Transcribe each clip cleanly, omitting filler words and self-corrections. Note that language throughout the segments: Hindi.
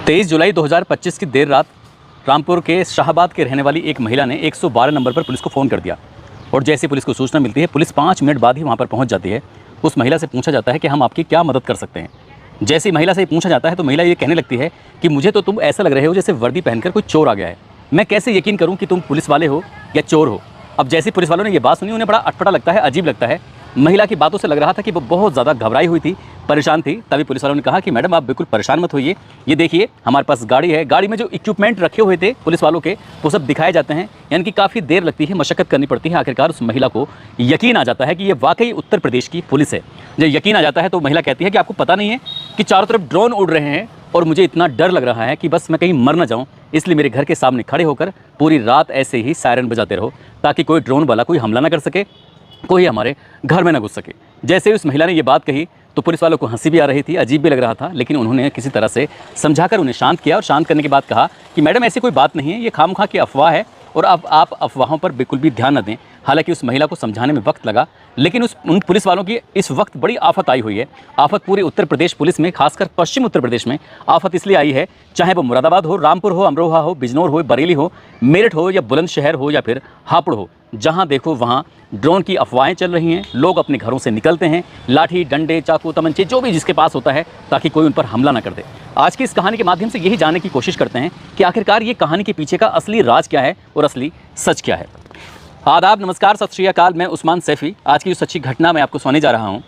23 जुलाई 2025 की देर रात रामपुर के शाहबाद के रहने वाली एक महिला ने 112 नंबर पर पुलिस को फ़ोन कर दिया और जैसे पुलिस को सूचना मिलती है पुलिस 5 मिनट बाद ही वहां पर पहुंच जाती है। उस महिला से पूछा जाता है कि हम आपकी क्या मदद कर सकते हैं। जैसे ही महिला से पूछा जाता है तो महिला ये कहने लगती है कि मुझे तो तुम ऐसा लग रहे हो जैसे वर्दी पहनकर कोई चोर आ गया है, मैं कैसे यकीन करूँ कि तुम पुलिस वाले हो या चोर हो। अब जैसे पुलिस वालों ने ये बात सुनी उन्हें बड़ा अटपटा लगता है, अजीब लगता है। महिला की बातों से लग रहा था कि वो बहुत ज़्यादा घबराई हुई थी, परेशान थी। तभी पुलिस वालों ने कहा कि मैडम आप बिल्कुल परेशान मत होइए, ये देखिए हमारे पास गाड़ी है, गाड़ी में जो इक्विपमेंट रखे हुए थे पुलिस वालों के वो सब दिखाए जाते हैं। यानी कि काफ़ी देर लगती है, मशक्कत करनी पड़ती है, आखिरकार उस महिला को यकीन आ जाता है कि ये वाकई उत्तर प्रदेश की पुलिस है। जब यकीन आ जाता है तो महिला कहती है कि आपको पता नहीं है कि चारों तरफ ड्रोन उड़ रहे हैं और मुझे इतना डर लग रहा है कि बस मैं कहीं मर ना जाऊँ, इसलिए मेरे घर के सामने खड़े होकर पूरी रात ऐसे ही सायरन बजाते रहो ताकि कोई ड्रोन वाला कोई हमला ना कर सके, कोई हमारे घर में ना घुस सके। जैसे ही उस महिला ने ये बात कही तो पुलिस वालों को हंसी भी आ रही थी, अजीब भी लग रहा था, लेकिन उन्होंने किसी तरह से समझाकर उन्हें शांत किया और शांत करने के बाद कहा कि मैडम ऐसी कोई बात नहीं है, ये खामखा की अफवाह है और अब आप अफवाहों पर बिल्कुल भी ध्यान न दें। हालांकि उस महिला को समझाने में वक्त लगा, लेकिन उन पुलिस वालों की इस वक्त बड़ी आफत आई हुई है। आफत पूरे उत्तर प्रदेश पुलिस में, खासकर पश्चिम उत्तर प्रदेश में आफत इसलिए आई है, चाहे वो मुरादाबाद हो, रामपुर हो, अमरोहा हो, बिजनौर हो, बरेली हो, मेरठ हो या बुलंदशहर हो या फिर हापुड़ हो, जहां देखो वहां ड्रोन की अफवाहें चल रही हैं। लोग अपने घरों से निकलते हैं, लाठी डंडे चाकू तमंचे जो भी जिसके पास होता है ताकि कोई उन पर हमला ना कर दे। आज की इस कहानी के माध्यम से यही जानने की कोशिश करते हैं कि आखिरकार ये कहानी के पीछे का असली राज क्या है और असली सच क्या है। आदाब, नमस्कार, सत श्री अकाल, मैं उस्मान सैफ़ी। आज की जो सच्ची घटना मैं आपको सुनाने जा रहा हूँ,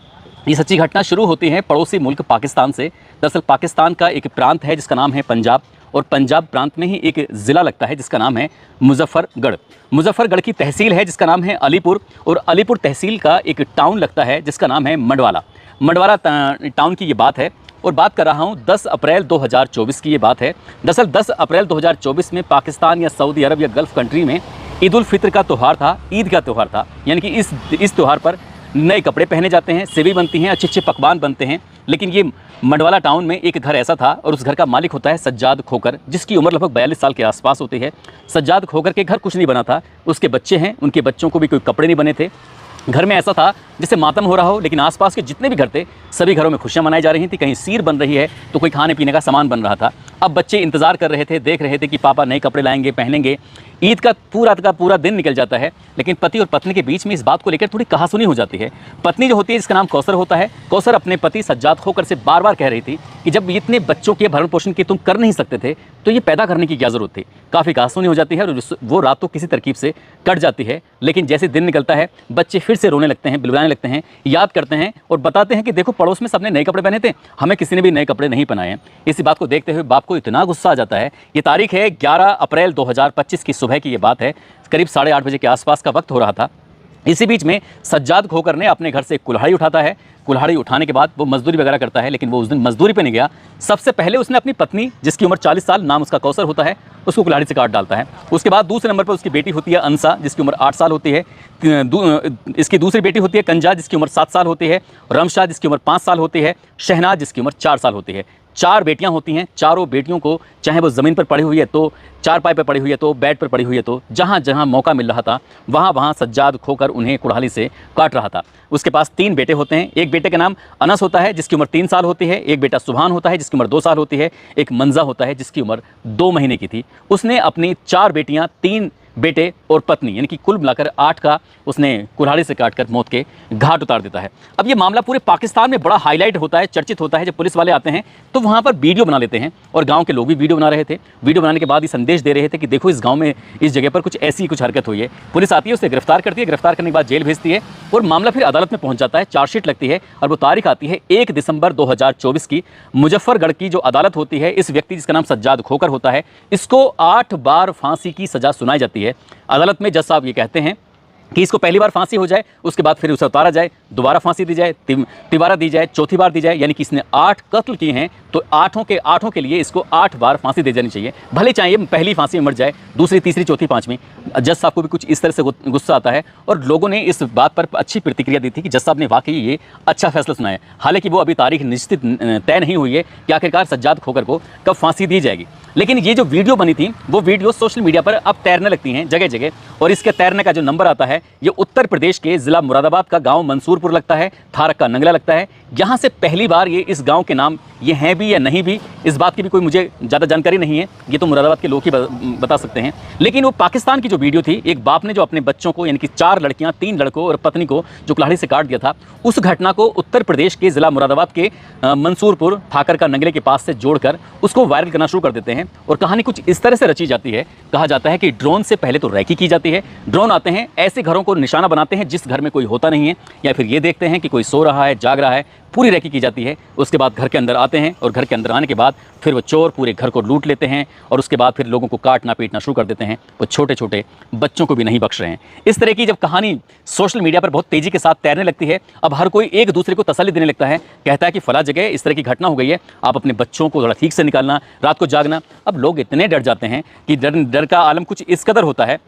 ये सच्ची घटना शुरू होती है पड़ोसी मुल्क पाकिस्तान से। दरअसल पाकिस्तान का एक प्रांत है जिसका नाम है पंजाब, और पंजाब प्रांत में ही एक ज़िला लगता है जिसका नाम है मुजफ्फरगढ़। मुजफ्फरगढ़ की तहसील है जिसका नाम है अलीपुर, और अलीपुर तहसील का एक टाउन लगता है जिसका नाम है मंडवाला। मंडवाला टाउन की ये बात है और बात कर रहा हूँ 10 अप्रैल 2024 की ये बात है। दरअसल 10 अप्रैल 2024 में पाकिस्तान या सऊदी अरब या गल्फ़ कंट्री में ईद उल फित्र का त्यौहार था, ईद का त्यौहार था। यानी कि इस त्यौहार पर नए कपड़े पहने जाते हैं, सेवी बनती हैं, अच्छे अच्छे पकवान बनते हैं। लेकिन ये मंडवाला टाउन में एक घर ऐसा था और उस घर का मालिक होता है सज्जाद खोकर, जिसकी उम्र लगभग 42 साल के आसपास होती है। सज्जाद खोकर के घर कुछ नहीं बना था, उसके बच्चे हैं, उनके बच्चों को भी कोई कपड़े नहीं बने थे। घर में ऐसा था जैसे मातम हो रहा हो, लेकिन आसपास के जितने भी घर थे सभी घरों में खुशियां मनाई जा रही थी। कहीं सीर बन रही है तो कोई खाने पीने का सामान बन रहा था। अब बच्चे इंतज़ार कर रहे थे, देख रहे थे कि पापा नए कपड़े लाएंगे, पहनेंगे। ईद का पूरा दिन निकल जाता है, लेकिन पति और पत्नी के बीच में इस बात को लेकर थोड़ी कहासुनी हो जाती है। पत्नी जो होती है जिसका नाम कौसर होता है, कौसर अपने पति सज्जाद खोकर से बार बार कह रही थी कि जब इतने बच्चों के भरण पोषण की तुम कर नहीं सकते थे तो ये पैदा करने की क्या ज़रूरत थी। काफ़ी कहासुनी हो जाती है और वो रात तो किसी तरकीब से कट जाती है। लेकिन जैसे दिन निकलता है बच्चे फिर से रोने लगते हैं, बिलवाने लगते हैं, याद करते हैं और बताते हैं कि देखो पड़ोस में सबने नए कपड़े पहने थे, हमें किसी ने भी नए कपड़े नहीं पहनाए हैं। इसी बात को देखते हुए बाप को इतना गुस्सा आ जाता है। ये तारीख है 11 अप्रैल 2025 की सुबह की ये बात है, करीब 8:30 बजे के आसपास का वक्त हो रहा था। इसी बीच में सज्जाद खोकर ने अपने घर से एक कुल्हाड़ी उठाता है। कुल्हाड़ी उठाने के बाद वो मजदूरी वगैरह करता है, लेकिन वो उस दिन मजदूरी पे नहीं गया। सबसे पहले उसने अपनी पत्नी जिसकी उम्र 40 साल, नाम उसका कौसर होता है, उसको कुल्हाड़ी से काट डालता है। उसके बाद दूसरे नंबर पर उसकी बेटी होती है अंसा जिसकी उम्र 8 साल होती है। इसकी दूसरी बेटी होती है कंजा जिसकी उम्र 7 साल होती है, रमशा जिसकी उम्र 5 साल होती है, शहनाज जिसकी उम्र 4 साल होती है। 4 बेटियां होती हैं। चारों बेटियों को चाहे वो ज़मीन पर पड़ी हुई है तो, चारपाई पर पड़ी हुई है तो, बेड पर पड़ी हुई है तो, जहाँ जहाँ मौका मिल रहा था वहाँ सज्जाद खोकर उन्हें कुल्हाड़ी से काट रहा था। उसके पास 3 बेटे होते हैं। एक बेटे का नाम अनस होता है जिसकी उम्र 3 साल होती है, एक बेटा सुभान होता है जिसकी उम्र 2 साल होती है, एक मंजा होता है जिसकी उम्र 2 महीने की थी। उसने अपनी 4 बेटियाँ, 3 बेटे और पत्नी, यानी कि कुल मिलाकर 8 का उसने कुल्हाड़ी से काटकर मौत के घाट उतार देता है। अब ये मामला पूरे पाकिस्तान में बड़ा हाईलाइट होता है, चर्चित होता है। जब पुलिस वाले आते हैं तो वहाँ पर वीडियो बना लेते हैं और गांव के लोग भी वीडियो बना रहे थे। वीडियो बनाने के बाद ये संदेश दे रहे थे कि देखो इस गांव में इस जगह पर कुछ हरकत हुई है। पुलिस आती है, उसे गिरफ्तार करती है, गिरफ्तार करने के बाद जेल भेजती है और मामला फिर अदालत में पहुँच जाता है। चार्जशीट लगती है और वो तारीख आती है 1 दिसंबर 2024 की। मुजफ्फरगढ़ की जो अदालत होती है, इस व्यक्ति जिसका नाम सज्जाद खोकर होता है, इसको 8 बार फांसी की सज़ा सुनाई जाती है। अदालत में जज साहब ये कहते हैं कि इसको पहली बार फांसी हो जाए, उसके बाद फिर उसे उतारा जाए, दोबारा फांसी दी जाए, तिबारा दी जाए, चौथी बार दी जाए। यानी कि इसने 8 कत्ल किए हैं तो 8 के लिए इसको 8 बार फांसी दी जानी चाहिए। भले चाहिए पहली फांसी में मर जाए, दूसरी, तीसरी, चौथी, पाँचवीं। जज साहब को भी कुछ इस तरह से गुस्सा आता है और लोगों ने इस बात पर अच्छी प्रतिक्रिया दी थी कि जज साहब ने वाकई ये अच्छा फैसला सुनाया। हालांकि वो अभी तारीख निश्चित तय नहीं हुई है कि आखिरकार सज्जाद खोकर को कब फांसी दी जाएगी। लेकिन ये जो वीडियो बनी थी वो वीडियो सोशल मीडिया पर अब तैरने लगती हैं जगह जगह, और इसके तैरने का जो नंबर आता है ये उत्तर प्रदेश के ज़िला मुरादाबाद का गांव मंसूरपुर लगता है, थारक का नंगला लगता है। यहाँ से पहली बार ये इस गांव के नाम ये हैं भी या नहीं भी, इस बात की भी कोई मुझे ज़्यादा जानकारी नहीं है, ये तो मुरादाबाद के लोग ही बता सकते हैं। लेकिन वो पाकिस्तान की जो वीडियो थी, एक बाप ने जो अपने बच्चों को यानी कि 4 लड़कियाँ 3 लड़कों और पत्नी को जो कुल्हाड़ी से काट दिया था, उस घटना को उत्तर प्रदेश के ज़िला मुरादाबाद के मंसूरपुर थाकर का नंगले के पास से जोड़कर उसको वायरल करना शुरू कर देते हैं। और कहानी कुछ इस तरह से रची जाती है, कहा जाता है कि ड्रोन से पहले तो रैकी की जाती है। ड्रोन आते हैं, ऐसे घरों को निशाना बनाते हैं जिस घर में कोई होता नहीं है, या फिर ये देखते हैं कि कोई सो रहा है, जाग रहा है, पूरी रैकी की जाती है। उसके बाद घर के अंदर आते हैं और घर के अंदर आने के बाद फिर वो चोर पूरे घर को लूट लेते हैं और उसके बाद फिर लोगों को काटना पीटना शुरू कर देते हैं। वो छोटे छोटे बच्चों को भी नहीं बख्श रहे हैं। इस तरह की जब कहानी सोशल मीडिया पर बहुत तेज़ी के साथ तैरने लगती है, अब हर कोई एक दूसरे को तसल्ली देने लगता है, कहता है कि फला जगह इस तरह की घटना हो गई है, आप अपने बच्चों को थोड़ा ठीक से निकालना, रात को जागना। अब लोग इतने डर जाते हैं कि डर का आलम कुछ इस कदर होता है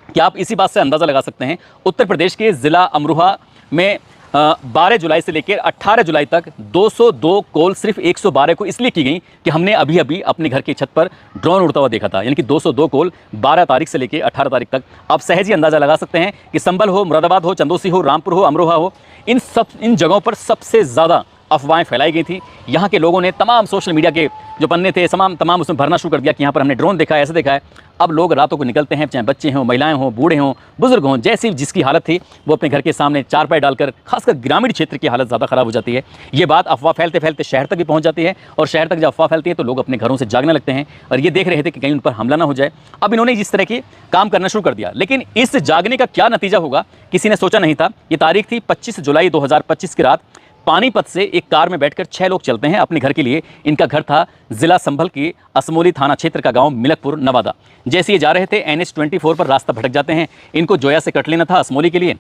कि आप इसी बात से अंदाज़ा लगा सकते हैं। उत्तर प्रदेश के ज़िला अमरोहा में 12 जुलाई से लेकर 18 जुलाई तक 202 कॉल सिर्फ 112 को इसलिए की गई कि हमने अभी अभी अपने घर की छत पर ड्रोन उड़ता हुआ देखा था। यानी कि 202 कॉल 12 तारीख से लेकर 18 तारीख तक। आप सहज ही अंदाज़ा लगा सकते हैं कि संभल हो, मुरादाबाद हो, चंदौसी हो, रामपुर हो, अमरोहा हो, इन जगहों पर सबसे ज़्यादा अफवाहें फैलाई गई थी। यहाँ के लोगों ने तमाम सोशल मीडिया के जो पन्ने थे तमाम उसमें भरना शुरू कर दिया कि यहाँ पर हमने ड्रोन देखा है, ऐसे देखा है। अब लोग रातों को निकलते हैं, चाहे बच्चे हों, महिलाएं हों, बूढ़े हों, बुजुर्ग हों, जैसी जिसकी हालत थी वो अपने घर के सामने चारपाई डालकर, खासकर ग्रामीण क्षेत्र की हालत ज़्यादा ख़राब हो जाती है। ये बात अफवाह फैलते फैलते शहर तक भी पहुँच जाती है, और शहर तक जब अफवाह फैलती है तो लोग अपने घरों से जागने लगते हैं और ये देख रहे थे कि कहीं उन पर हमला ना हो जाए। अब इन्होंने इस तरह के काम करना शुरू कर दिया, लेकिन इस जागने का क्या नतीजा होगा किसी ने सोचा नहीं था। ये तारीख थी 25 जुलाई 2025 की रात। पानीपत से एक कार में बैठकर 6 लोग चलते हैं अपने घर के लिए। इनका घर था जिला संभल की असमोली थाना क्षेत्र का गांव मिलकपुर नवादा। जैसे ये जा रहे थे NH 24 पर रास्ता भटक जाते हैं। इनको जोया से कट लेना था असमोली के लिए,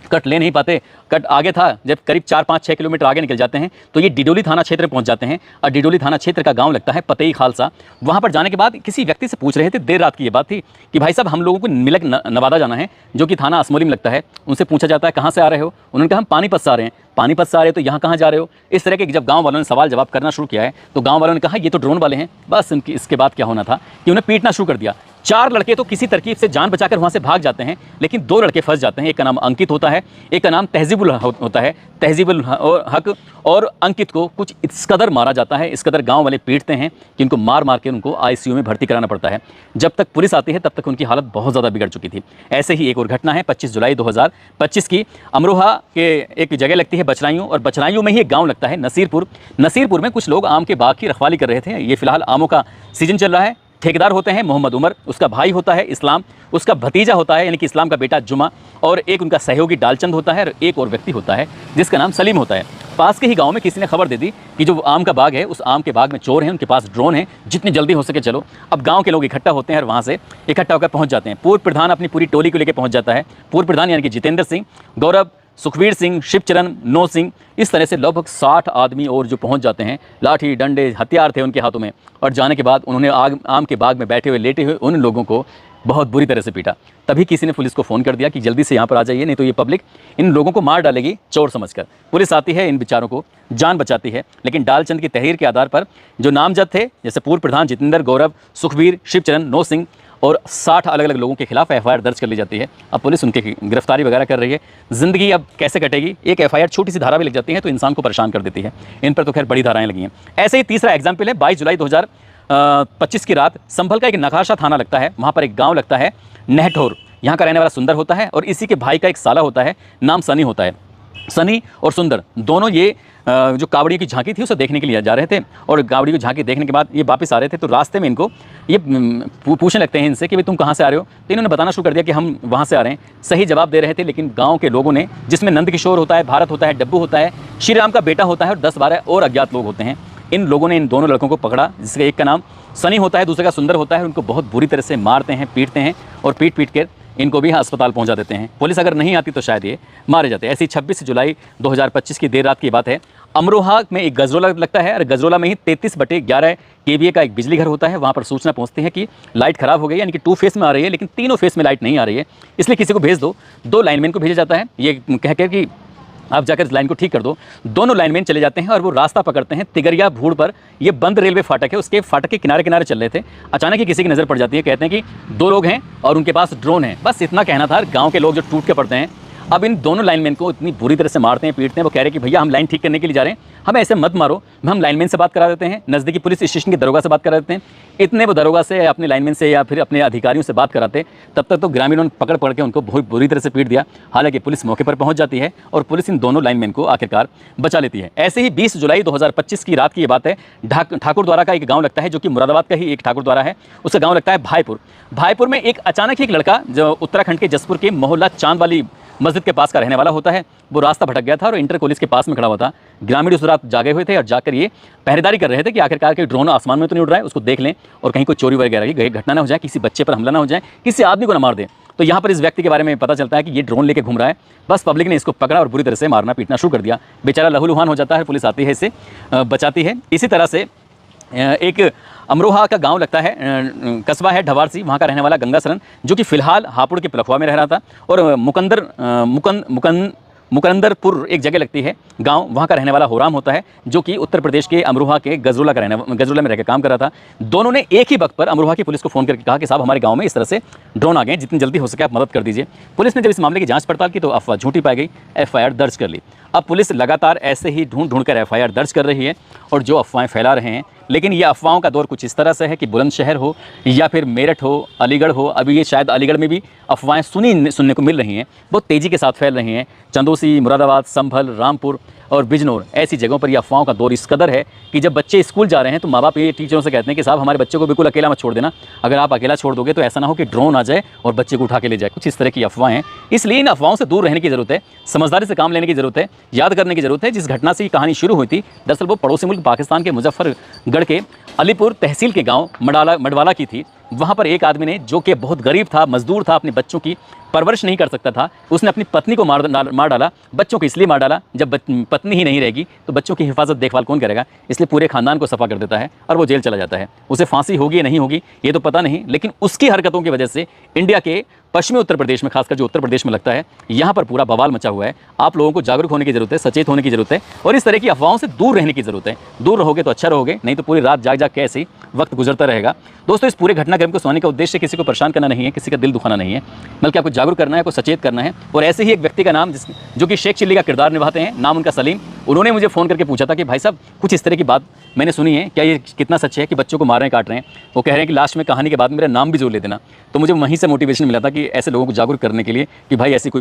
कट ले नहीं पाते, कट आगे था। जब करीब 4-5-6 किलोमीटर आगे निकल जाते हैं तो ये डिडोली थाना क्षेत्र में पहुंच जाते हैं, और डिडोली थाना क्षेत्र का गांव लगता है पतई खालसा। वहां पर जाने के बाद किसी व्यक्ति से पूछ रहे थे, देर रात की ये बात थी, कि भाई साहब हम लोगों को मिलक नवादा जाना है, जो कि थाना असमोली में लगता है। उनसे पूछा जाता है कहाँ से आ रहे हो? उन्होंने कहा हम पानीपत से आ रहे हैं। पानीपत से आ रहे हो तो यहाँ कहाँ जा रहे हो? इस तरह के जब गांव वालों ने सवाल जवाब करना शुरू किया है तो गांव वालों ने कहा ये तो ड्रोन वाले हैं। बस उनकी इसके बाद क्या होना था कि उन्हें पीटना शुरू कर दिया। 4 लड़के तो किसी तरकीब से जान बचाकर वहाँ से भाग जाते हैं, लेकिन 2 लड़के फंस जाते हैं। एक का नाम अंकित होता है, एक का नाम तहजीबुल होता है। तहजीबुल हक और अंकित को कुछ इस कदर मारा जाता है, इस कदर गांव वाले पीटते हैं कि उनको मार मार के उनको ICU में भर्ती कराना पड़ता है। जब तक पुलिस आती है तब तक उनकी हालत बहुत ज़्यादा बिगड़ चुकी थी। ऐसे ही एक और घटना है 25 जुलाई 2025 की। अमरोहा के एक जगह लगती है बचराइयों, और बचराइयों में ही एक गाँव लगता है नसीरपुर। नसीरपुर में कुछ लोग आम के बाग की रखवाली कर रहे थे। ये फिलहाल आमों का सीजन चल रहा है। ठेकेदार होते हैं मोहम्मद उमर, उसका भाई होता है इस्लाम, उसका भतीजा होता है यानी कि इस्लाम का बेटा जुमा, और एक उनका सहयोगी डालचंद होता है, और एक और व्यक्ति होता है जिसका नाम सलीम होता है। पास के ही गांव में किसी ने खबर दे दी कि जो आम का बाग है उस आम के बाग में चोर हैं, उनके पास ड्रोन है, जितनी जल्दी हो सके चलो। अब गांव के लोग इकट्ठा होते हैं और वहाँ से इकट्ठा होकर पहुँच जाते हैं। पूर्व प्रधान अपनी पूरी टोली को लेकर पहुँच जाता है। पूर्व प्रधान यानी कि जितेंद्र सिंह, गौरव, सुखवीर सिंह, शिवचरण, नो सिंह, इस तरह से लगभग 60 आदमी और जो पहुंच जाते हैं। लाठी डंडे हथियार थे उनके हाथों में, और जाने के बाद उन्होंने आम के बाग में बैठे हुए लेटे हुए उन लोगों को बहुत बुरी तरह से पीटा। तभी किसी ने पुलिस को फ़ोन कर दिया कि जल्दी से यहाँ पर आ जाइए, नहीं तो ये पब्लिक इन लोगों को मार डालेगी चोर समझकर। पुलिस आती है, इन बेचारों को जान बचाती है, लेकिन डालचंद की तहरीर के आधार पर जो नामजद थे, जैसे पूर्व प्रधान जितेंद्र, गौरव, सुखवीर, शिवचरण, नो सिंह और 60 अलग अलग लोगों के खिलाफ FIR दर्ज कर ली जाती है। अब पुलिस उनकी गिरफ्तारी वगैरह कर रही है। ज़िंदगी अब कैसे कटेगी? एक FIR छोटी सी धारा भी लग जाती है तो इंसान को परेशान कर देती है। इन पर तो खैर बड़ी धाराएं लगी हैं। ऐसे ही तीसरा एग्जाम्पल है 22 जुलाई 2025 की रात। संभल का एक नकाशा थाना लगता है, वहाँ पर एक गाँव लगता है नहठोर। यहाँ का रहने वाला सुंदर होता है, और इसी के भाई का एक साला होता है, नाम सनी होता है। सनी और सुंदर दोनों ये जो कावड़ियों की झांकी थी उसे देखने के लिए जा रहे थे, और कावड़ी की झांकी देखने के बाद ये वापस आ रहे थे तो रास्ते में इनको ये पूछने लगते हैं इनसे कि भाई तुम कहाँ से आ रहे हो? तो इन्होंने बताना शुरू कर दिया कि हम वहाँ से आ रहे हैं। सही जवाब दे रहे थे, लेकिन गांव के लोगों ने, जिसमें नंद किशोर होता है, भारत होता है, डब्बू होता है, श्री राम का बेटा होता है, और 10-12 और अज्ञात लोग होते हैं, इन लोगों ने इन दोनों लड़कों को पकड़ा, जिसका एक का नाम सनी होता है, दूसरे का सुंदर होता है। उनको बहुत बुरी तरह से मारते हैं, पीटते हैं, और पीट पीट कर इनको भी अस्पताल पहुंचा देते हैं। पुलिस अगर नहीं आती तो शायद ये मारे जाते। ऐसी 26 जुलाई 2025 की देर रात की बात है। अमरोहा में एक गजरोला लगता है, और गजरोला में ही 33/11 KVA का एक बिजली घर होता है। वहाँ पर सूचना पहुँचती है कि लाइट ख़राब हो गई, यानी कि 2 फेस में आ रही है, लेकिन तीनों फेस में लाइट नहीं आ रही है, इसलिए किसी को भेज दो। 2 लाइनमैन को भेजा जाता है, ये कह कर कि आप जाकर इस लाइन को ठीक कर दो। दोनों लाइनमैन चले जाते हैं और वो रास्ता पकड़ते हैं तिगरिया भूड़ पर। ये बंद रेलवे फाटक है, उसके फाटक के किनारे किनारे चल रहे थे। अचानक ही किसी की नज़र पड़ जाती है, कहते हैं कि 2 लोग हैं और उनके पास ड्रोन है। बस इतना कहना था। गाँव के लोग जो टूट के पड़ते हैं। अब इन दोनों लाइनमैन को इतनी बुरी तरह से मारते हैं, पीटते हैं। वो कह रहे हैं कि भैया हम लाइन ठीक करने के लिए जा रहे हैं, हमें ऐसे मत मारो। हम लाइनमैन से बात करा देते हैं, नज़दीकी पुलिस स्टेशन के दरोगा से बात करा देते हैं। इतने वो दरोगा से, अपने लाइनमैन से या फिर अपने अधिकारियों से बात कराते, तब तक तो ग्रामीणों ने पकड़ के उनको बहुत बुरी तरह से पीट दिया। हालांकि पुलिस मौके पर पहुंच जाती है और पुलिस इन दोनों लाइनमैन को आखिरकार बचा लेती है। ऐसे ही 20 जुलाई 2025 की रात की ये बात है। ठाकुर द्वारा का एक गाँव लगता है, जो कि मुरादाबाद का ही एक ठाकुर द्वारा है। उसका गाँव लगता है भाईपुर। भाईपुर में एक अचानक ही एक लड़का, जो उत्तराखंड के जसपुर के मोहल्ला चांद वाली मस्जिद के पास का रहने वाला होता है, वो रास्ता भटक गया था और इंटर कॉलेज के पास में खड़ा हुआ था। ग्रामीण उस रात जागे हुए थे और जाकर ये पहरेदारी कर रहे थे कि आखिरकार के ड्रोन आसमान में तो नहीं उड़ रहा है, उसको देख लें और कहीं कोई चोरी वगैरह की घटना ना हो जाए, किसी बच्चे पर हमला ना हो जाए, किसी आदमी को ना मार दे। तो यहाँ पर इस व्यक्ति के बारे में पता चलता है कि ये ड्रोन लेके घूम रहा है। बस पब्लिक ने इसको पकड़ा और बुरी तरह से मारना पीटना शुरू कर दिया। बेचारा लहूलुहान हो जाता है, पुलिस आती है, इसे बचाती है। इसी तरह से एक अमरोहा का गांव लगता है, कस्बा है ढवारसी, वहाँ का रहने वाला गंगा सरन, जो कि फिलहाल हापुड़ के पिलखवा में रह रहा था। और मुकंदरपुर एक जगह लगती है गांव, वहाँ का रहने वाला होराम होता है, जो कि उत्तर प्रदेश के अमरोहा के गजरोला में रहकर काम कर रहा था। दोनों ने एक ही वक्त पर अमरोहा की पुलिस को फ़ोन करके कहा कि साहब हमारे गांव में इस तरह से ड्रोन आ गए, जितनी जल्दी हो सके आप मदद कर दीजिए। पुलिस ने जब इस मामले की जांच पड़ताल की तो अफवाह झूठी पाई गई, FIR दर्ज कर ली। अब पुलिस लगातार ऐसे ही ढूंढ कर FIR दर्ज कर रही है और जो अफवाहें फैला रहे हैं। लेकिन ये अफवाहों का दौर कुछ इस तरह से है कि बुलंदशहर हो या फिर मेरठ हो, अलीगढ़ हो, अभी ये शायद अलीगढ़ में भी अफवाहें सुनने को मिल रही हैं, बहुत तेज़ी के साथ फैल रही हैं। चंदौसी, मुरादाबाद, संभल, रामपुर और बिजनौर ऐसी जगहों पर ये अफवाहों का दौर इस कदर है कि जब बच्चे स्कूल जा रहे हैं तो माँ बाप ये टीचरों से कहते हैं कि साहब हमारे बच्चे को बिल्कुल अकेला मत छोड़ देना, अगर आप अकेला छोड़ दोगे तो ऐसा ना हो कि ड्रोन आ जाए और बच्चे को उठा के ले जाए। कुछ इस तरह की अफवाहें हैं, इसलिए इन अफवाहों से दूर रहने की ज़रूरत है, समझदारी से काम लेने की ज़रूरत है, याद करने की ज़रूरत है। जिस घटना से ये कहानी शुरू हुई थी, दरअसल वो पड़ोसी मुल्क पाकिस्तान के मुजफ्फरगढ़ के अलीपुर तहसील के गाँव मडवाला की थी। वहाँ पर एक आदमी ने, जो कि बहुत गरीब था, मजदूर था, अपने बच्चों की परवरिश नहीं कर सकता था, उसने अपनी पत्नी को मार डाला। बच्चों को इसलिए मार डाला, जब पत्नी ही नहीं रहेगी तो बच्चों की हिफाजत देखभाल कौन करेगा, इसलिए पूरे खानदान को सफ़ा कर देता है और वो जेल चला जाता है। उसे फांसी होगी या नहीं होगी ये तो पता नहीं, लेकिन उसकी हरकतों की वजह से इंडिया के पश्चिमी उत्तर प्रदेश में, खासकर जो उत्तर प्रदेश में लगता है, यहाँ पर पूरा बवाल मचा हुआ है। आप लोगों को जागरूक होने की ज़रूरत है, सचेत होने की ज़रूरत है और इस तरह की अफवाहों से दूर रहने की ज़रूरत है। दूर रहोगे तो अच्छा रहोगे, नहीं तो पूरी रात जाग के ऐसे ही वक्त गुजरता रहेगा। दोस्तों, इस पूरे घटनाक्रम को सुनाने का उद्देश्य किसी को परेशान करना नहीं है, किसी का दिल दुखाना नहीं है, बल्कि आपको जागरूक करना है, को सचेत करना है। और ऐसे ही एक व्यक्ति का नाम, जो कि शेख चिल्ली का किरदार निभाते हैं, नाम उनका सलीम, उन्होंने मुझे फ़ोन करके पूछा था कि भाई साहब कुछ इस तरह की बात मैंने सुनी है, क्या ये कितना सच है कि बच्चों को मार रहे हैं, काट रहे हैं। वो कह रहे हैं कि लास्ट में कहानी के बाद मेरा नाम भी जोड़ ले देना। तो मुझे वहीं से मोटिवेशन मिला था कि ऐसे लोगों को जागरूक करने के लिए कि भाई ऐसी कोई